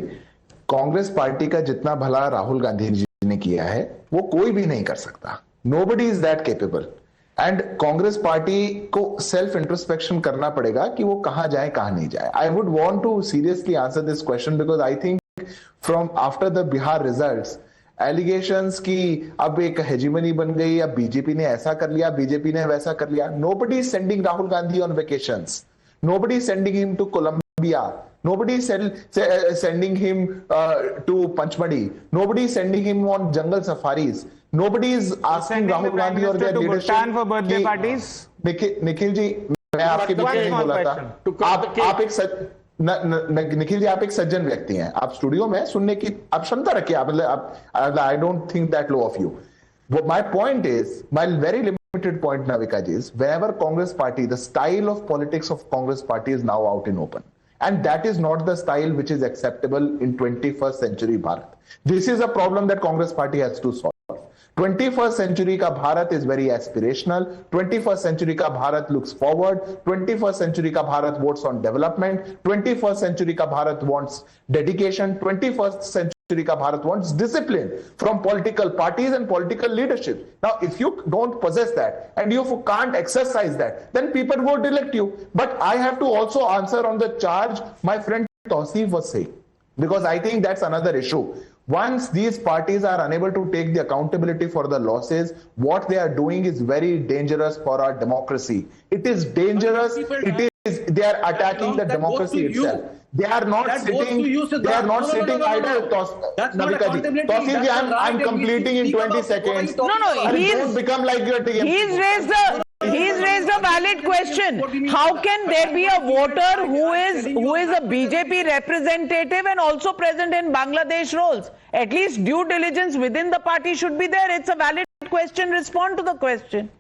Congress party का जितना भला राहुल गांधी जी ने किया है, वो कोई भी नहीं कर सकता. Nobody is that capable. And Congress party को सेल्फ इंट्रोस्पेक्शन करना पड़ेगा कि वो कहां जाए, कहां नहीं जाए. I would want to seriously answer this question because I think from after the Bihar results, allegations की अब एक हेजिमनी बन गई, अब बीजेपी ने ऐसा कर लिया, बीजेपी ने वैसा कर लिया. Nobody is sending Rahul Gandhi on vacations, nobody is sending him to Colombia, nobody is sending him to Panchmadi, nobody is sending him on jungle safaris, nobody is asking Rahul Gandhi or their leadership for birthday parties. Nikhil ji, मैं आपके बीच में बोला था, आप एक निखिल जी, आप एक सज्जन व्यक्ति हैं, आप स्टूडियो में सुनने की आप क्षमता रखिए. I don't think that low of you. My point is, my very limited point, Navika ji, is whenever Congress party, the style of politics of Congress party is now out in open, and that is not the style which is acceptable in 21st century Bharat. This is a problem that Congress party has to solve. 21st century का Bharat is very aspirational. 21st century का Bharat looks forward. 21st century का Bharat votes on development. 21st century का Bharat wants dedication. 21st century का Bharat wants discipline from political parties and political leadership. Now, if you don't possess that and you can't exercise that, then people won't elect you. But I have to also answer on the charge my friend Tausif was saying, because I think that's another issue. Once these parties are unable to take the accountability for the losses, what they are doing is very dangerous for our democracy. It is dangerous. They are attacking the democracy itself. They are not sitting. They are not sitting idle. Tausif, I'm completing in 20 seconds. No. Don't become like your TMC. He's raised a valid question. How can there be a voter who is a BJP representative and also present in Bangladesh roles? At least due diligence within the party should be there. It's a valid question. Respond to the question.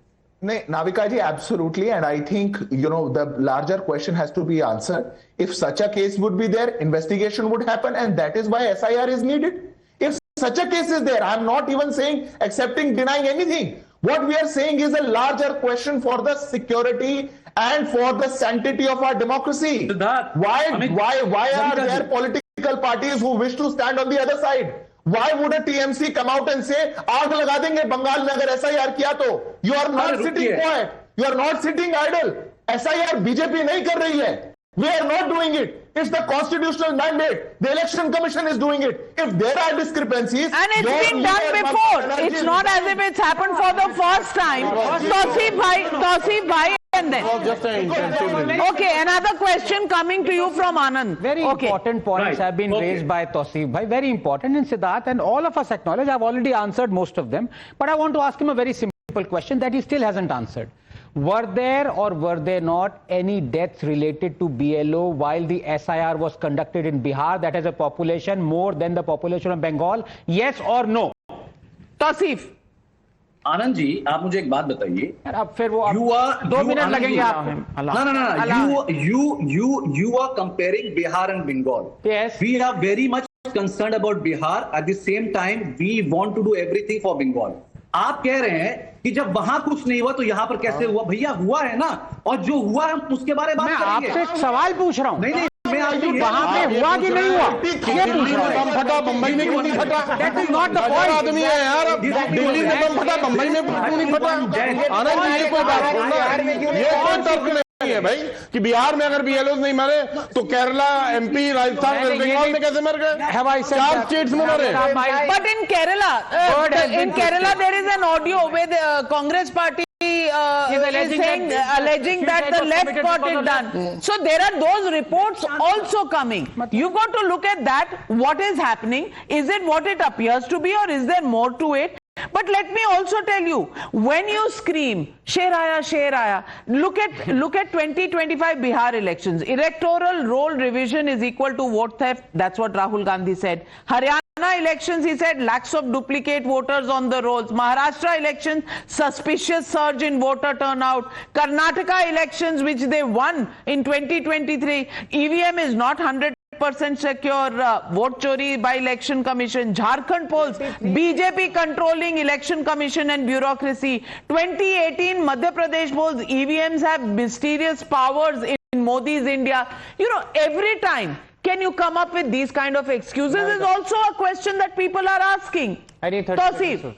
Navika ji, absolutely. And I think, the larger question has to be answered. If such a case would be there, investigation would happen. And that is why SIR is needed. If such a case is there, I'm not even saying accepting, denying anything. What we are saying is a larger question for the security and for the sanctity of our democracy. Why are there political parties who wish to stand on the other side? Why would a TMC come out and say, आग लगा देंगे बंगाल में अगर SIR किया तो? You are not sitting quiet. You are not sitting idle. SIR BJP नहीं कर रही है. We are not doing it. It's the constitutional mandate. The Election Commission is doing it. If there are discrepancies... And it's been done before. It's not as if it's happened for the first time. Tausif bhai, and then... Okay, another question coming to you from Anand. Very important points have been raised by Tausif bhai. Very important. And Siddharth and all of us acknowledge, I've already answered most of them. But I want to ask him a very simple question that he still hasn't answered. Were there or were there not any deaths related to BLO while the SIR was conducted in Bihar that has a population more than the population of Bengal? Yes or no? Tausif. Anand ji, आप मुझे एक बात बताइए. अब फिर वो 2 minute लगेंगे आपको. No. You are comparing Bihar and Bengal. Yes. We are very much concerned about Bihar. At the same time, we want to do everything for Bengal. आप कह रहे हैं कि जब वहां कुछ नहीं हुआ तो यहाँ पर कैसे हुआ? भैया हुआ है ना, और जो हुआ है उसके बारे में बात करेंगे. मैं आपसे एक सवाल पूछ रहा हूँ. नहीं, मैं आपसे वहां पे हुआ कि नहीं हुआ ये पूछ रहा हूँ. बम फटा बम्बई में क्यों नहीं फटा? That is not the point. आदमी है यार, दिल्ली में बम फटा बम्बई में क्यों नहीं फटा? आनंद जी, ये कोई बात बोलना, ये कोई तर्क नहीं है भाई कि बिहार में अगर BLOs नहीं मरे तो केरला, MP, राजस्थान, वेस्ट बंगाल में कैसे मर गए? 4 स्टेट्स में मरे. But in Kerala there is an audio where the Congress party is alleging that the left got it done. So there are those reports also coming. You got to look at that. What is happening? Is it what it appears to be, or is there more to it? But let me also tell you, when you scream, Sher Aaya, look at 2025 Bihar elections. Electoral roll revision is equal to vote theft. That's what Rahul Gandhi said. Haryana elections, he said, lakhs of duplicate voters on the rolls. Maharashtra elections, suspicious surge in voter turnout. Karnataka elections, which they won in 2023, EVM is not 100% secure, vote chori by election commission. Jharkhand polls, BJP controlling election commission and bureaucracy. 2018 Madhya Pradesh polls, EVMs have mysterious powers in Modi's India. You know, every time, can you come up with these kind of excuses is also a question that people are asking. I need 30 Tausif.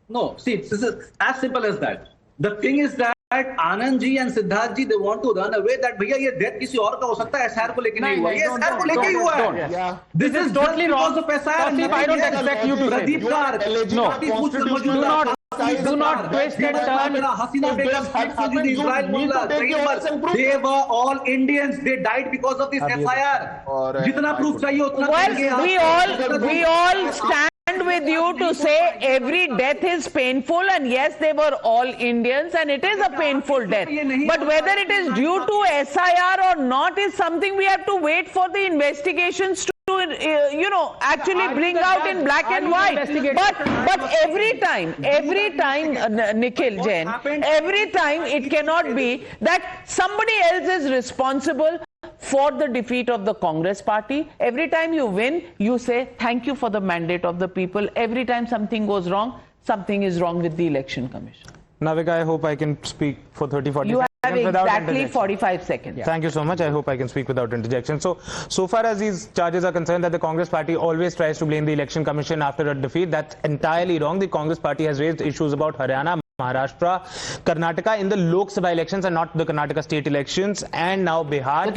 No, see, this is as simple as that. The thing is that Anand ji and Siddharth ji they want to run away that भैया ये death किसी और का हो सकता है, SR को लेके नहीं हुआ, ये एसआर को लेके ही हुआ है. This is totally wrong of SR. I don't expect you to say. Pradeep Kar No. Do not twist and turn. Haseena Begum, Israil Mulla, they were all Indians. They died because of this FIR. जितना प्रूफ चाहिए उतना. Well, we all stand with you to say every death is painful, and yes, they were all Indians and it is a painful death, but whether it is due to SIR or not is something we have to wait for the investigations to actually bring out in black and white. But every time Nikhil Jain, every time it cannot be that somebody else is responsible for the defeat of the Congress party. Every time you win, you say thank you for the mandate of the people. Every time something goes wrong, something is wrong with the election commission. Navika, I hope I can speak for 30-40 seconds. You have exactly 45 seconds. Thank you so much. I hope I can speak without interjection. So far as these charges are concerned, that the Congress party always tries to blame the election commission after a defeat, that's entirely wrong. The Congress party has raised issues about Haryana, Maharashtra, Karnataka in the Lok Sabha elections and not the Karnataka state elections, and now Bihar.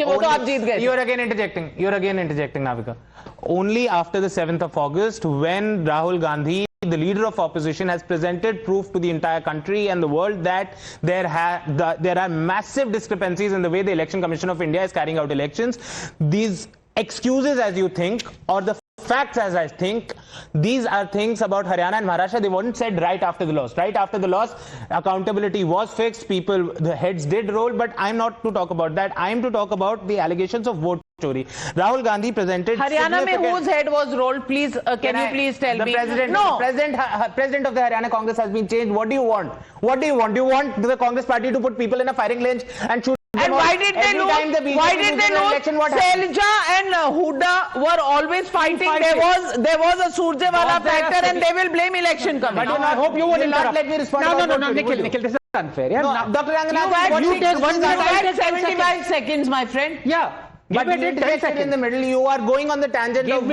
You are again interjecting. Navika. Only after the 7th of August, when Rahul Gandhi, the leader of opposition, has presented proof to the entire country and the world that there are massive discrepancies in the way the Election Commission of India is carrying out elections. These excuses, as you think, or the facts as I think, these are things about Haryana and Maharashtra they weren't said right after the loss. Right after the loss, accountability was fixed, the heads did roll, but I'm not to talk about that. I'm to talk about the allegations of vote chori. Rahul Gandhi presented Haryana mein whose head was rolled? Please, can you please tell me? The president of the Haryana Congress has been changed. What do you want? Do you want the Congress party to put people in a firing range and shoot? And why did they lose? Why did they lose? Selja and Huda were always fighting. There was a Surjewala factor, and they will blame election commission. But I hope you will not let me respond. No, Nikhil, this is unfair. Yeah? No, Dr. Ranganath, you take 1 minute 75 seconds, my friend. Yeah. But you interjected in the middle. You are going on the tangent of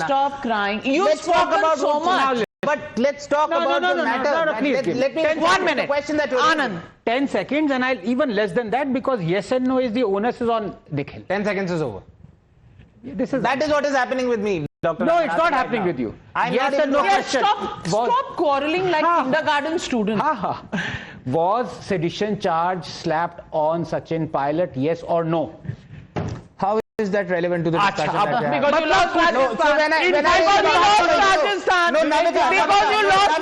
Stop crying. You spoke about so much. But let's talk about the matter. Let me 1 minute. Question that Anand. 10 seconds, and I'll even less than that, because yes and no is the onus is on Nikhil. 10 seconds is over. That is what is happening with me, Dr. No, it's not happening with you. Yes and no question. Stop quarreling like kindergarten students. Was sedition charge slapped on Sachin Pilot, yes or no? How is that relevant to the discussion? Because you lost Rajasthan. Because you lost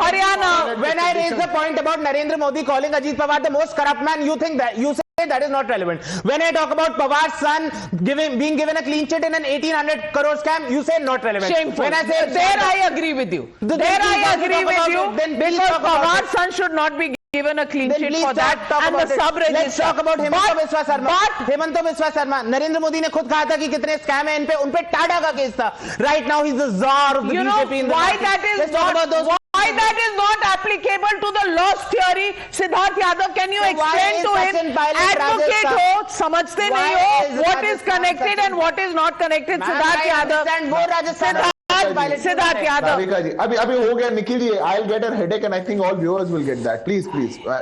Haryana. When I raised the point about Narendra Modi calling Ajit Pawar the most corrupt man, you think that you say that is not relevant. When I talk about Pawar's son being given a clean chit in an 1800 crore scam, you say not relevant. Shameful. When I say I agree with you. I agree with you. Because Pawar's son should not be given a clean sheet for that, and the sub-register. Let's talk about Hemanta Biswa Sarma. Hemanta Biswa Sarma. Narendra Modi ने खुद कहा था कि कितने scam है इन पे, उन पे टाटा का केस था. Right now he's the czar of the BJP in the why that is not applicable to the loss theory? Siddharth Yadav, can you explain to him? Advocate हो, समझते नहीं हो, what is connected and what is not connected? Siddharth Yadav. वो Rajasthan Siddharth Yadav. Navika जी, अभी हो गया Nikhil ji. I'll get a headache and I think all viewers will get that. Please,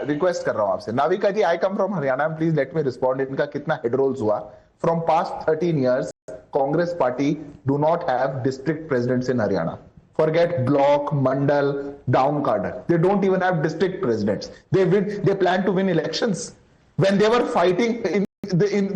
request कर रहा हूँ आपसे. नाविका जी, I come from Haryana. Please let me respond. इनका कितना head rolls हुआ? From past 13 years, Congress party do not have district presidents in Haryana. Forget block, mandal, down cadre. They don't even have district presidents. They plan to win elections. When they were fighting in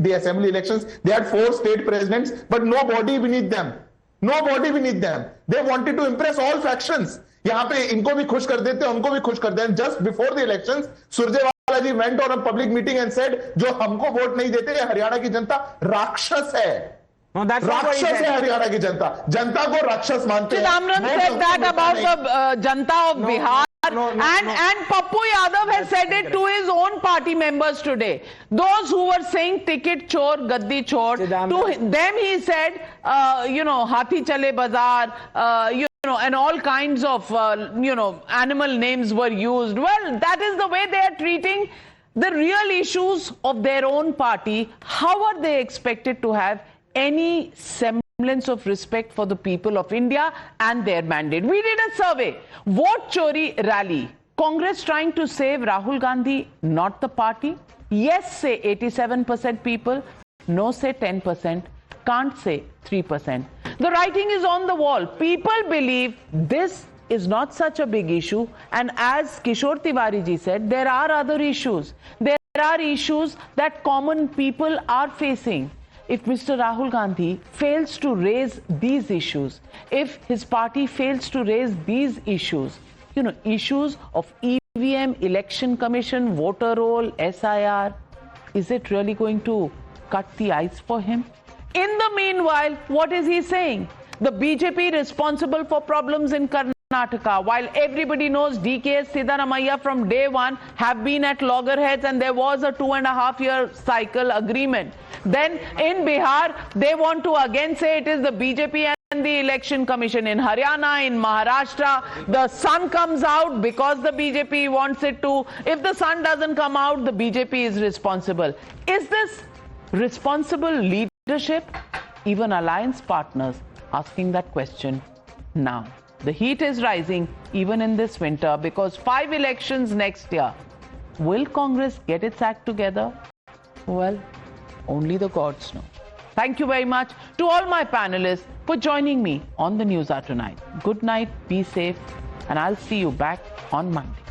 the assembly elections, they had 4 state presidents, but nobody beneath them. Nobody beneath them. They wanted to impress all factions. यहाँ पे इनको भी खुश कर देते, उनको भी खुश कर देते. Just before the elections, Surjewala ji went on a public meeting and said, जो हमको वोट नहीं देते, ये हरियाणा की जनता राक्षस है. No, that's not what he राक्षस said. है हरियाणा की जनता. जनता को राक्षस मानते हैं. Chidambaram said that about the Janta of Bihar. And Pappu Yadav has said it to his own party members today. Those who were saying ticket chor, gaddi chor, to them he said, Hathi Chale Bazaar, and all kinds of, animal names were used. Well, that is the way they are treating the real issues of their own party. How are they expected to have any semblance of respect for the people of India and their mandate? We did a survey, Vote Chori Rally. Congress trying to save Rahul Gandhi, not the party. Yes, say 87% people. No, say 10%. Can't say 3%. The writing is on the wall. People believe this is not such a big issue. And as Kishore Tiwari ji said, there are other issues. There are issues that common people are facing. If Mr. Rahul Gandhi fails to raise these issues, if his party fails to raise these issues, issues of EVM, Election Commission, voter roll, SIR, is it really going to cut the ice for him? In the meanwhile, what is he saying? The BJP responsible for problems in Karnataka, while everybody knows DKS Siddaramaiah from day one have been at loggerheads and there was a 2.5-year cycle agreement. Then in Bihar, they want to again say it is the BJP and the Election Commission. In Haryana, in Maharashtra, the sun comes out because the BJP wants it to. If the sun doesn't come out, the BJP is responsible. Is this responsible leadership? Even alliance partners asking that question now. The heat is rising even in this winter because 5 elections next year. Will Congress get its act together? Well, only the gods know. Thank you very much to all my panelists for joining me on the News Hour tonight. Good night, be safe, and I'll see you back on Monday.